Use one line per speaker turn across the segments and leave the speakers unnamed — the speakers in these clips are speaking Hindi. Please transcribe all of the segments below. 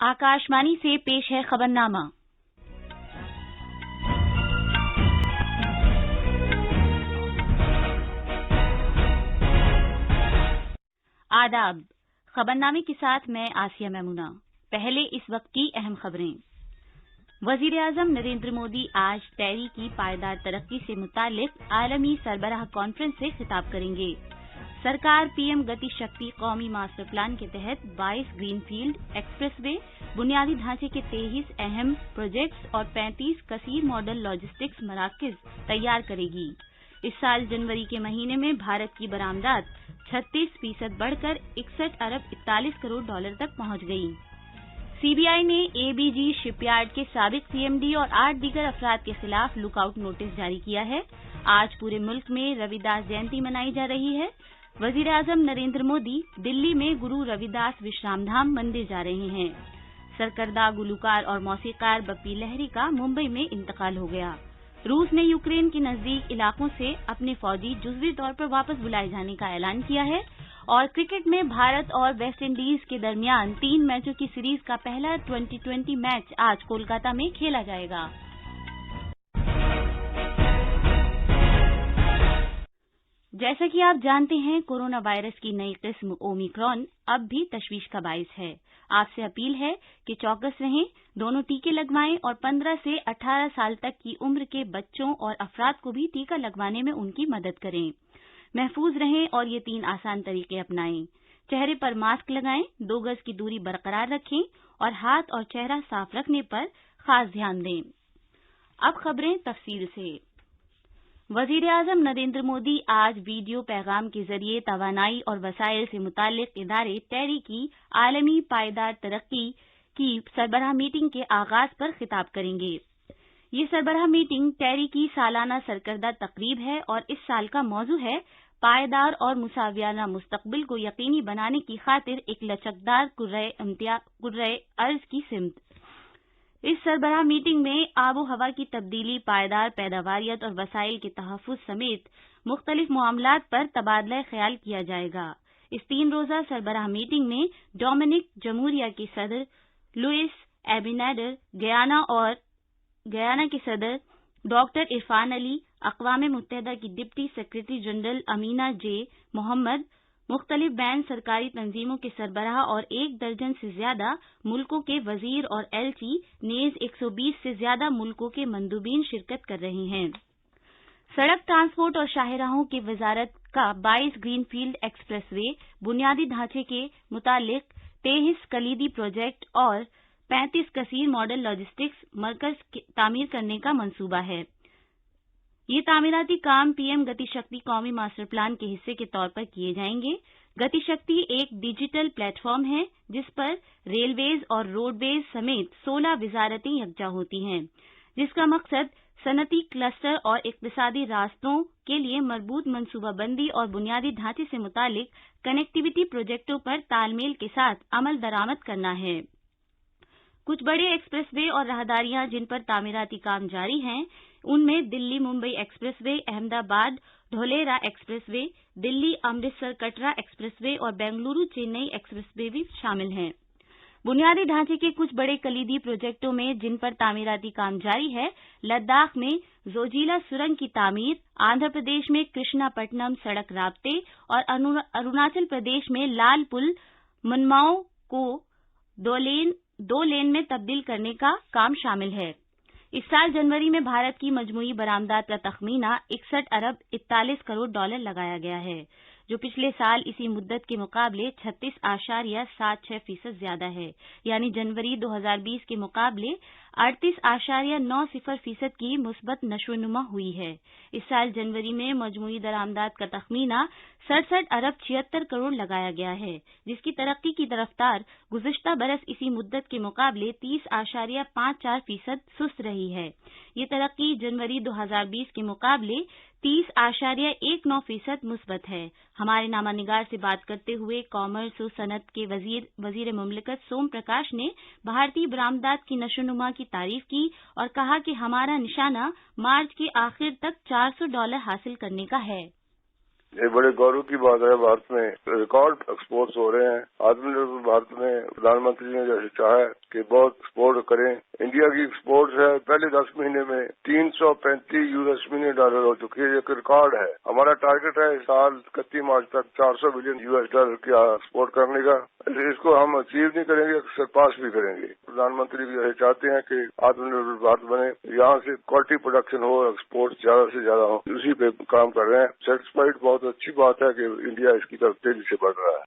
आकाशवाणी से पेश है खबरनामा। आदाब। खबरनामे के साथ मैं आसिया मैमुना। पहले इस वक्त की अहम खबरें। वजीर-ए-आजम नरेंद्र मोदी आज टेरी की पायदार तरक्की से मुतालिक आलमी सरबराह कॉन्फ्रेंस से खिताब करेंगे। सरकार पीएम गति शक्ति कौमी मास्टर प्लान के तहत 22 ग्रीनफील्ड एक्सप्रेसवे, बुनियादी ढांचे के 23 अहम प्रोजेक्ट्स और 35 कसीर मॉडल लॉजिस्टिक्स मराकज तैयार करेगी। इस साल जनवरी के महीने में भारत की बरामदात 36% बढ़कर 61 अरब 41 करोड़ डॉलर तक पहुंच गई। सीबीआई ने एबीजी शिपयार्ड के साबिक सीएमडी और 8 दीगर अफराद के खिलाफ लुकआउट नोटिस जारी किया है। आज पूरे मुल्क में रविदास जयंती मनाई जा रही है। वजीर-ए-आजम नरेंद्र मोदी दिल्ली में गुरु रविदास विश्रामधाम मंदिर जा रहे हैं। सरकर्दा गुलूकार और मौसीकार बप्पी लहरी का मुंबई में इंतकाल हो गया। रूस ने यूक्रेन के नजदीक इलाकों से अपने फौजी जुज़वी तौर पर वापस बुलाए जाने का ऐलान किया है। और क्रिकेट में भारत और वेस्टइंडीज के दरमियान 3 मैचों की सीरीज का पहला T20 मैच आज कोलकाता में खेला जाएगा। जैसा कि आप जानते हैं, कोरोना वायरस की नई किस्म ओमिक्रॉन अब भी तशवीश का बाइस है। आपसे अपील है कि चौकस रहें, दोनों टीके लगवाएं और 15 से 18 साल तक की उम्र के बच्चों और अफराद को भी टीका लगवाने में उनकी मदद करें। महफूज रहें और ये 3 आसान तरीके अपनाएं। चेहरे पर मास्क लगाएं, 2 गज की दूरी बरकरार रखें और हाथ और चेहरा साफ रखने पर खास ध्यान दें। अब खबरें तफसील से। वजीर-ए-आजम नरेंद्र मोदी आज वीडियो पैगाम के जरिए तवानाई और वसाइल से मुतालिक इदारे टेरी की आलमी पायदार तरक्की की सरबराह मीटिंग के आगाज पर खिताब करेंगे। ये सरबराह मीटिंग टेरी की सालाना सरकर्दा तकरीब है और इस साल का मौजू है पायदार और मुसावियाना मुस्तकबिल को यकीनी बनाने की खातिर एक लचकदार कुर्रे अर्ज की सिमत। इस सरबराह मीटिंग में आबो हवा की तब्दीली, पायदार पैदावारियत और वसाइल के तहफ़्फ़ुज़ समेत मुख्तलिफ मामलात पर तबादला ख्याल किया जाएगा। इस 3 रोज़ा सरबराह मीटिंग में डोमिनिक जमहूरिया के सदर लुइस एबिनाडर, गयाना के सदर डॉक्टर इरफान अली, अक़वाम मुत्तहिदा की डिप्टी सेक्रेटरी जनरल अमीना जे मोहम्मद, मुख्तलिफ बैन सरकारी तंजीमों के सरबराह और 1 दर्जन से ज्यादा मुल्कों के वजीर और एलची नेज 120 से ज्यादा मुल्कों के मंदूबीन शिरकत कर रहे हैं। सड़क ट्रांसपोर्ट और शाहराहों की वजारत का 22 ग्रीनफील्ड एक्सप्रेसवे, बुनियादी ढांचे के मुतालिक 23 कलीदी प्रोजेक्ट और 35 कसीर मॉडल लॉजिस्टिक्स मरकज तामीर करने का मंसूबा है। ये तामीराती काम पीएम गति शक्ति कौमी मास्टर प्लान के हिस्से के तौर पर किए जाएंगे। गति शक्ति एक डिजिटल प्लेटफॉर्म है जिस पर रेलवेज और रोडवेज समेत 16 वजारतें यकजा होती हैं, जिसका मकसद सनती क्लस्टर और इक्तिसादी रास्तों के लिए मरबूत मनसूबाबंदी और बुनियादी ढांचे से मुतालिक कनेक्टिविटी प्रोजेक्टों पर तालमेल के साथ अमल दरामद करना है। कुछ बड़े एक्सप्रेसवे और राहदारियां जिन पर तामीराती काम जारी हैं, उनमें Delhi Mumbai expressway, Ahmedabad Dholera expressway, Delhi Amritsar Katra expressway और बेंगलुरु चेन्नई एक्सप्रेसवे भी शामिल हैं। बुनियादी ढांचे के कुछ बड़े कलीदी प्रोजेक्टों में जिन पर तामीराती काम जारी है, लद्दाख में जोजिला सुरंग की तामीर, आंध्र प्रदेश में कृष्णापट्टनम सड़क राब्ते और अरुणाचल प्रदेश में लाल पुल मनमाओ को 2 लेन में तब्दील करने का काम शामिल है। इस साल जनवरी में भारत की मजमूई बरामदात का तखमीना 61 अरब 41 करोड़ डॉलर लगाया गया है, जो पिछले साल इसी मुद्दत के मुकाबले 36.76% ज्यादा है। यानी जनवरी 2020 के मुकाबले 38.90% की मुस्बत नशोनुमा हुई है। इस साल जनवरी में मजमूई दरामदात का तखमीना 67 अरब 76 करोड़ लगाया गया है, जिसकी तरक्की की रफ्तार गुज़िश्ता बरस इसी मुद्दत के मुकाबले 30.54% सुस्त रही है। ये तरक्की जनवरी 2020 के मुकाबले 30.19% मुस्बत है। हमारे नामानिगार से बात करते हुए कॉमर्स और सनत के वजीर मुमलिकत सोम प्रकाश ने भारतीय बरामदात की नशोनुमा की तारीफ की और कहा कि हमारा निशाना मार्च के आखिर तक $400 हासिल करने का है।
ये बड़े गौरव की बात है। भारत में रिकॉर्ड एक्सपोर्ट्स हो रहे हैं। आत्मनिर्भर भारत में प्रधानमंत्री ने जैसे चाहा कि बहुत एक्सपोर्ट करें। इंडिया की एक्सपोर्ट्स है पहले 10 महीने में $335 मिलियन हो चुकी है। एक रिकॉर्ड है। हमारा टारगेट है साल 31 मार्च तक $400 बिलियन का एक्सपोर्ट करने का। इसको हम अचीव नहीं करेंगे, सरपास भी करेंगे। प्रधानमंत्री जैसे चाहते हैं कि आत्मनिर्भर भारत बने, यहाँ से क्वालिटी प्रोडक्शन हो, एक्सपोर्ट ज्यादा से ज्यादा हो, उसी पे काम कर रहे हैं। सेटिस्फाइड बहुत अच्छी बात है कि इंडिया इसकी तरफ तेजी से बढ़ रहा है।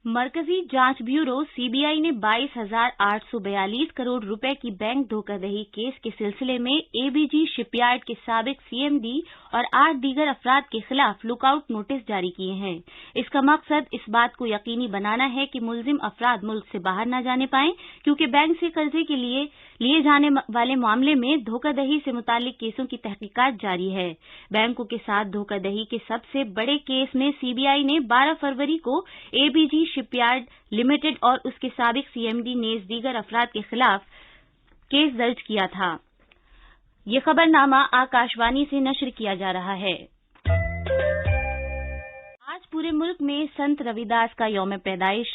मरकजी जांच ब्यूरो सीबीआई ने 22,842 करोड़ रुपए की बैंक धोखाधड़ी केस के सिलसिले में एबीजी शिपयार्ड के साबिक सीएमडी और 8 दीगर अफराद के खिलाफ लुकआउट नोटिस जारी किए हैं। इसका मकसद इस बात को यकीनी बनाना है कि मुल्जिम अफराद मुल्क से बाहर न जाने पाएं, क्योंकि बैंक से कर्जे के लिए जाने वाले मामले में धोखाधड़ी से मुतालिक केसों की तहकीकात जारी है। बैंकों के साथ धोखाधड़ी के सबसे बड़े केस में सीबीआई ने 12 फरवरी को एबीजी शिपयार्ड लिमिटेड और उसके साबिक सीएमडी नेज दीगर अफराद के खिलाफ केस दर्ज किया था। ये खबरनामा आकाशवाणी से नश्र किया जा रहा है। आज पूरे मुल्क में संत रविदास का यौम पैदाइश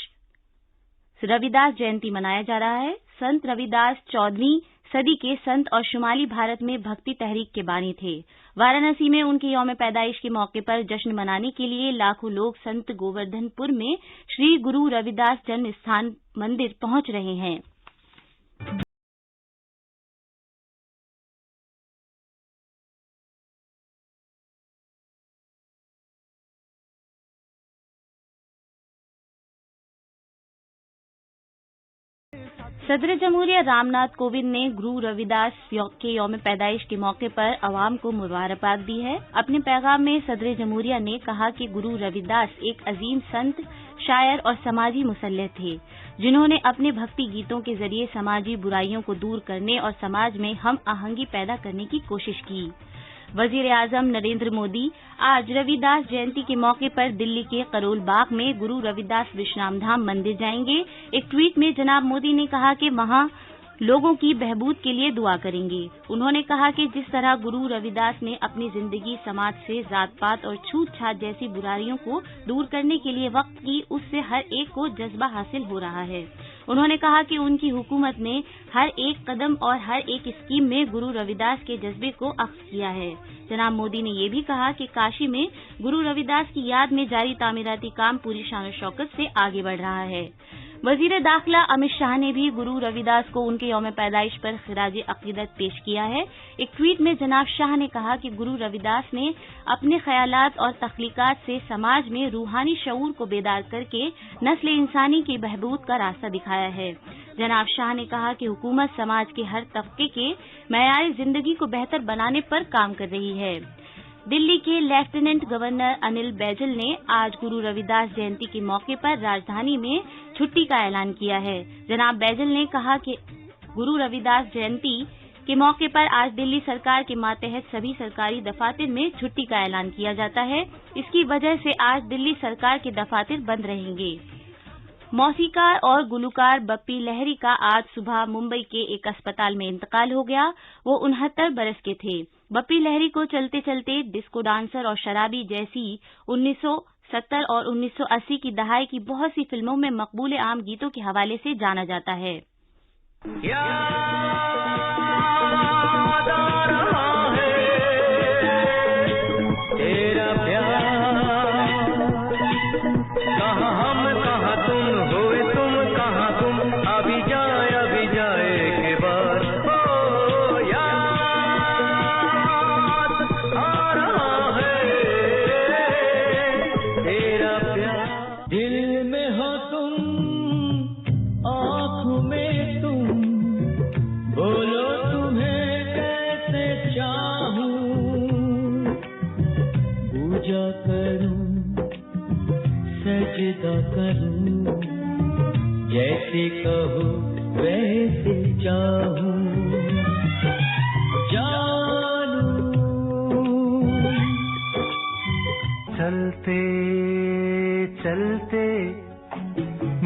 रविदास जयंती मनाया जा रहा है। संत रविदास 14वीं सदी के संत और शुमाली भारत में भक्ति तहरीक के बानी थे। वाराणसी में उनके यौम पैदाइश के मौके पर जश्न मनाने के लिए लाखों लोग संत गोवर्धनपुर में श्री गुरु रविदास जन्म स्थान मंदिर पहुंच रहे हैं। सदर जमहूरिया रामनाथ कोविंद ने गुरु रविदास के यौम पैदाइश के मौके पर अवाम को मुबारकबाद दी है। अपने पैगाम में सदर जमहूरिया ने कहा कि गुरु रविदास एक अजीम संत, शायर और समाजी मुसल्लह थे, जिन्होंने अपने भक्ति गीतों के जरिए समाजी बुराइयों को दूर करने और समाज में हम आहंगी पैदा करने की कोशिश की। वजीर आजम नरेंद्र मोदी आज रविदास जयंती के मौके पर दिल्ली के करोल बाग में गुरु रविदास विश्राम धाम मंदिर जाएंगे। एक ट्वीट में जनाब मोदी ने कहा कि वहां लोगों की बहबूद के लिए दुआ करेंगे। उन्होंने कहा कि जिस तरह गुरु रविदास ने अपनी जिंदगी समाज से जात पात और छूत छात जैसी बुराइयों को दूर करने के लिए वक्त की, उससे हर एक को जज्बा हासिल हो रहा है। उन्होंने कहा कि उनकी हुकूमत ने हर एक कदम और हर एक स्कीम में गुरु रविदास के जज्बे को अक्स किया है। जनाब मोदी ने ये भी कहा कि काशी में गुरु रविदास की याद में जारी तामीराती काम पूरी शान शौकत से आगे बढ़ रहा है। वजीर दाखिला अमित शाह ने भी गुरु रविदास को उनके यौम पैदाइश पर खिराज अकीदत पेश किया है। एक ट्वीट में जनाब शाह ने कहा कि गुरु रविदास ने अपने ख्यालात और तख्लीकात से समाज में रूहानी शऊर को बेदार करके नस्ल इंसानी की बहबूद का रास्ता दिखाया है। जनाब शाह ने कहा कि हुकूमत समाज के हर तबके के मयार जिंदगी को बेहतर बनाने पर काम कर रही है। दिल्ली के लेफ्टिनेंट गवर्नर अनिल बैजल ने आज गुरु रविदास जयंती के मौके पर राजधानी में छुट्टी का ऐलान किया है। जनाब बैजल ने कहा कि गुरु रविदास जयंती के मौके पर आज दिल्ली सरकार के मातहत सभी सरकारी दफातर में छुट्टी का ऐलान किया जाता है। इसकी वजह से आज दिल्ली सरकार के दफातर बंद रहेंगे। मौसीकार और गुलूकार बप्पी लहरी का आज सुबह मुंबई के एक अस्पताल में इंतकाल हो गया। वो 69 बरस के थे। बप्पी लहरी को चलते चलते डिस्को डांसर और शराबी जैसी 1970 और 1980 की दहाई की बहुत सी फिल्मों में मकबूल आम गीतों के हवाले से जाना जाता है।
जैसे कहूँ वैसे चाहूँ, जानू चलते चलते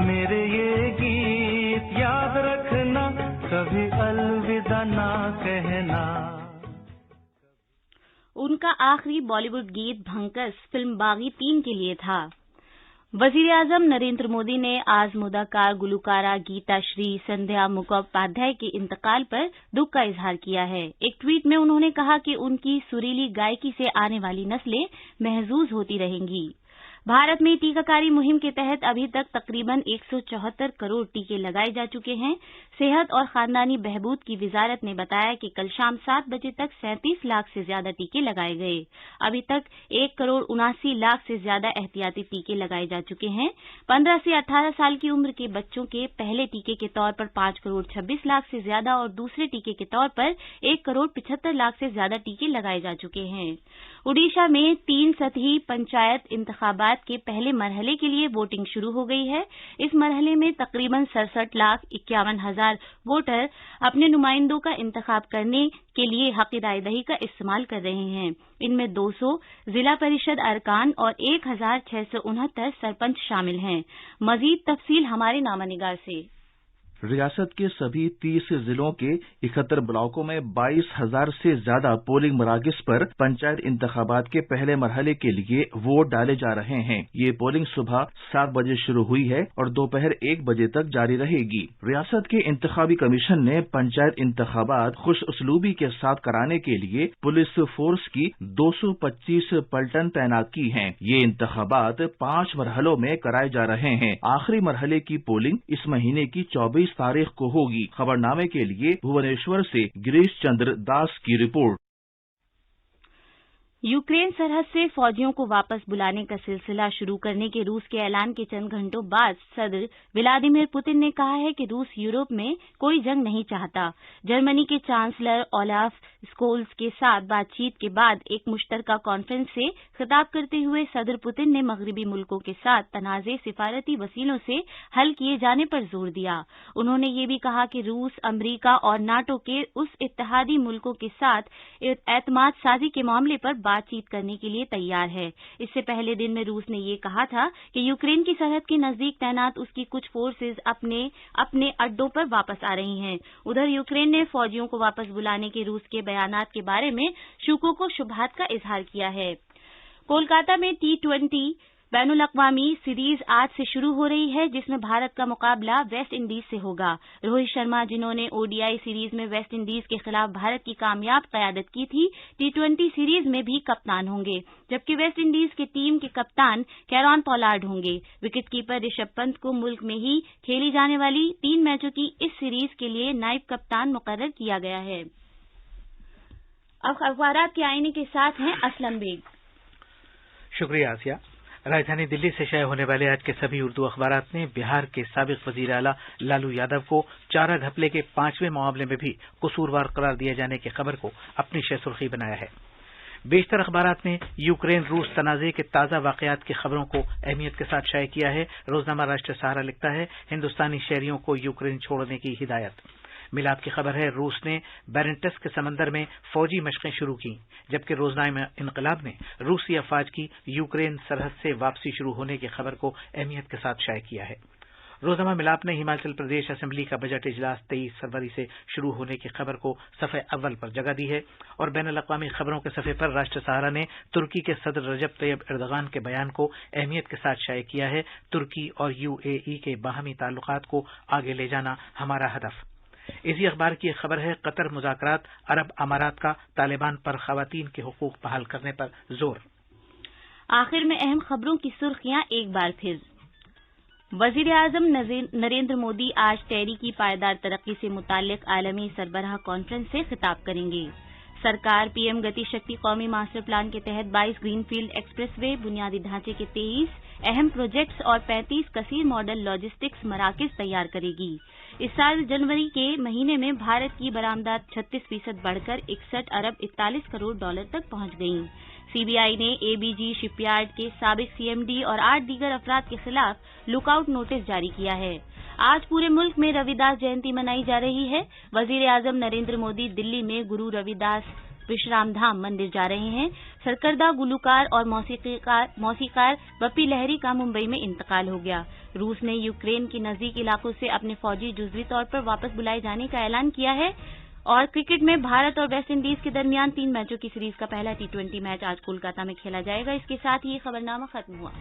मेरे ये गीत याद रखना, कभी अलविदा ना कहना।
उनका आखिरी बॉलीवुड गीत भंकस फिल्म बागी 3 के लिए था। वजीर-ए-आजम नरेंद्र मोदी ने आजमुदाकार गुलकारा गीता श्री संध्या मुखोपाध्याय के इंतकाल पर दुख का इजहार किया है। एक ट्वीट में उन्होंने कहा कि उनकी सुरीली गायकी से आने वाली नस्लें महजूज होती रहेंगी। भारत में टीकाकारी मुहिम के तहत अभी तक तकरीबन 174 करोड़ टीके लगाए जा चुके हैं। सेहत और खानदानी बहबूद की वजारत ने बताया कि कल शाम 7 बजे तक 37 लाख से ज्यादा टीके लगाए गए। अभी तक 1 करोड़ 79 लाख से ज्यादा एहतियाती टीके लगाए जा चुके हैं। 15 से 18 साल की उम्र के बच्चों के पहले टीके के तौर पर 5 करोड़ 26 लाख से ज्यादा और दूसरे टीके के तौर पर 1 करोड़ 75 लाख से ज्यादा टीके लगाए जा चुके हैं। ओडिशा में 3 सतही पंचायत इंतखाबात के पहले मरहले के लिए वोटिंग शुरू हो गई है। इस मरहले में तकरीबन 67,51,000 वोटर अपने नुमाइंदों का इंतखाब करने के लिए हक रायदही का इस्तेमाल कर रहे हैं। इनमें 200 जिला परिषद अरकान और 1,669 सरपंच शामिल हैं। मजीद तफसील हमारे नामानिगार से।
रियासत के सभी 30 जिलों के 71 ब्लॉकों में 22,000 से ज्यादा पोलिंग मराकज पर पंचायत इंतखाबात के पहले मरहले के लिए वोट डाले जा रहे हैं। ये पोलिंग सुबह 7 बजे शुरू हुई है और दोपहर 1 बजे तक जारी रहेगी। रियासत के इंतखाबी कमीशन ने पंचायत इंतखाबात खुश उसलूबी के साथ कराने के लिए पुलिस फोर्स की 225 पलटन तैनात की हैं। ये इंतखाबात 5 मरहलों में कराए जा रहे हैं। आखिरी मरहले की पोलिंग इस महीने की 24 तारीख को होगी। खबरनामे के लिए भुवनेश्वर से गिरीश चंद्र दास की रिपोर्ट।
यूक्रेन सरहद से फौजियों को वापस बुलाने का सिलसिला शुरू करने के रूस के ऐलान के चंद घंटों बाद सदर व्लादिमीर पुतिन ने कहा है कि रूस यूरोप में कोई जंग नहीं चाहता। जर्मनी के चांसलर ओलाफ स्कोल्स के साथ बातचीत के बाद एक मुश्तरका कॉन्फ्रेंस से खिताब करते हुए सदर पुतिन ने मगरबी मुल्कों के साथ तनाज़े सिफारती वसीलों से हल किए जाने पर जोर दिया। उन्होंने ये भी कहा कि रूस अमरीका और नाटो के उस इत्तेहादी मुल्कों के साथ एतमाद साजी के मामले पर बातचीत करने के लिए तैयार है। इससे पहले दिन में रूस ने ये कहा था कि यूक्रेन की सरहद के नजदीक तैनात उसकी कुछ फोर्सेज अपने अड्डों पर वापस आ रही हैं। उधर यूक्रेन ने फौजियों को वापस बुलाने के रूस के बयानात के बारे में शुकों को शुबहात का इजहार किया है। कोलकाता में T20 बैनुल अक़वामी सीरीज आज से शुरू हो रही है, जिसमें भारत का मुकाबला वेस्ट इंडीज से होगा। रोहित शर्मा, जिन्होंने ओडीआई सीरीज में वेस्ट इंडीज के खिलाफ भारत की कामयाब क़यादत की थी, T20 सीरीज में भी कप्तान होंगे, जबकि वेस्ट इंडीज की टीम के कप्तान कैरन पोलार्ड होंगे। विकेटकीपर ऋषभ पंत को मुल्क में ही खेली जाने वाली 3 मैचों की इस सीरीज के लिए नायब कप्तान मुकर्रर किया गया है। अब अखबारात के आईने के साथ हैं असलम बेग।
शुक्रिया आसिया। राजधानी दिल्ली से शाये होने वाले आज के सभी उर्दू अखबारात ने बिहार के साबिक वजीर आला लालू यादव को चारा घपले के 5वें मामले में भी कसूरवार करार दिए जाने की खबर को अपनी शह सुर्खी बनाया है। बेशतर अखबारात ने यूक्रेन रूस तनाज़े के ताज़ा वाक़यात की खबरों को अहमियत के साथ शाये किया है। रोजनामा राष्ट्र सहारा लिखता है, हिंदुस्तानी शहरियों को यूक्रेन छोड़ने की हिदायत। मिलाप की खबर है, रूस ने बैरेंटस के समंदर में फौजी मशकें शुरू की, जबकि रोजनामा इनकलाब ने रूसी अफवाज की यूक्रेन सरहद से वापसी शुरू होने की खबर को अहमियत के साथ शाये किया है। रोजनामा मिलाप ने हिमाचल प्रदेश असेंबली का बजट इजलास 23 फरवरी से शुरू होने की खबर को सफ़े अव्वल पर जगह दी है और बैनुल अक़वामी खबरों के सफ़े पर राष्ट्र सहारा ने तुर्की के सदर रजब तैयब एर्दोगान के बयान को अहमियत के साथ शाये किया है। तुर्की और यूएई के बाहमी ताल्लुकात को आगे ले जाना हमारा हदफ। इसी अखबार की एक खबर है, कतर मुज़ाकरात, अरब अमारात का तालिबान पर ख़वातीन के हुकूक बहाल करने पर जोर।
आखिर में अहम खबरों की सुर्खियां एक बार फिर। वज़ीर-ए-आज़म नरेंद्र मोदी आज टेरी की पायदार तरक्की से मुताल्लिक आलमी सरबराह कॉन्फ्रेंस से खिताब करेंगे। सरकार पीएम गति शक्ति कौमी मास्टर प्लान के तहत 22 ग्रीनफील्ड एक्सप्रेसवे, बुनियादी ढांचे के 23 अहम प्रोजेक्ट्स और 35 कसीर मॉडल लॉजिस्टिक्स मराकज़ तैयार करेगी। इस साल जनवरी के महीने में भारत की बरामदात 36% बढ़कर 61 अरब 41 करोड़ डॉलर तक पहुंच गईं। सीबीआई ने एबीजी शिपयार्ड के साबिक सीएमडी और 8 दीगर अफराद के खिलाफ लुकआउट नोटिस जारी किया है। आज पूरे मुल्क में रविदास जयंती मनाई जा रही है। वज़ीर-ए-आज़म नरेंद्र मोदी दिल्ली में गुरु रविदास विश्राम धाम मंदिर जा रहे हैं। सरकर्दा गुलकार और मौसीकार बप्पी लहरी का मुंबई में इंतकाल हो गया। रूस ने यूक्रेन के नजदीकी इलाकों से अपने फौजी जुज़वी तौर पर वापस बुलाए जाने का ऐलान किया है और क्रिकेट में भारत और वेस्ट इंडीज के दरमियान 3 मैचों की सीरीज का पहला T20 मैच आज कोलकाता में खेला जाएगा। इसके साथ ही ये खबरनामा खत्म हुआ।